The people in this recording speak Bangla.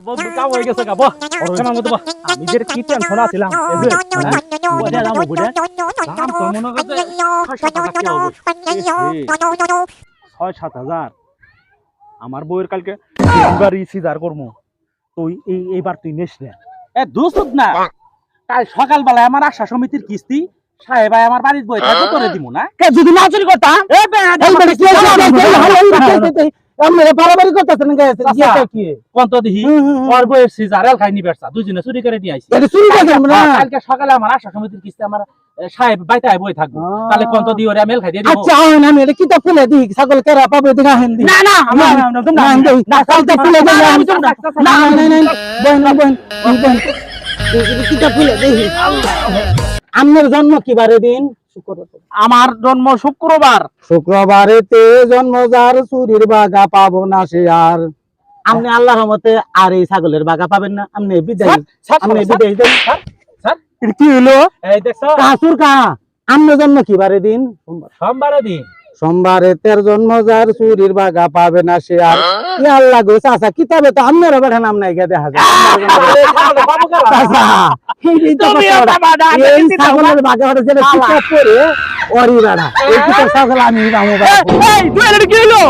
বন্ধু কাম হয়ে গেছে গাবো ওরকম মতো আমি যে কি টেনশন আছিলাম এই যে ওটা নাম ওটা নাম তো মনে করতে 6-7 হাজার আমার বউয়ের কালকে ডেলিভারি সিজার করবো তুই এইবার তুই নেস না এ দুসুদ না কাল সকালবেলা আমার আশা সমিতির কিস্তি সাহেব ভাই আমার বাড়ির বই থাকতে করে দিব না কে যদি না চুরি করতাম এ আমরা বাড়াবাড়ি করতেছেন কি কোন তো দেখি ওর বউয়ের সিজার এল খাইনি বেরসা দুইজনে চুরি করে নিয়ে আইছি এটা চুরি করতাম না কালকে সকালে আমার আশা সমিতির কিস্তি আমার সাহেব বাইতে বই থাকবো তাহলে কোন তো দি ওরে মেল খাই দিয়ে দিব আচ্ছা আমি এটা কিতাব খুলে দিই ছাগল কেরা পাবে দিগা হেন্দি না না না কিতাব খুলে দিই আমি তো না বোন কিতাব খুলে দিই আপনার জন্ম কি বারে দিন আমার জন্ম শুক্রবার শুক্রবারেতে জন্ম যার চুরির বাগা পাবো না সে আর আপনি আল্লাহর রহমতে আর এই ছাগলের বাগা পাবেন না আপনি বিদায় দেন স্যার কি হলো এই দেখছো কাসুর কা আপনার জন্ম কি বারে দিন সোমবারে দিন সোমবারে তের জন্ম যার চুরির বাগা পাবে না সে আর কি আল্লাহ গো চাচা কিতাবে তো আপনারা বেঠা নাম নাই গিয়ে দেখা যায় চাচা এই ছাগলের বাগা যেটা কিতাব পড়ে ওরি বেড়া এই কিতাব ছাগল আমি কি হলো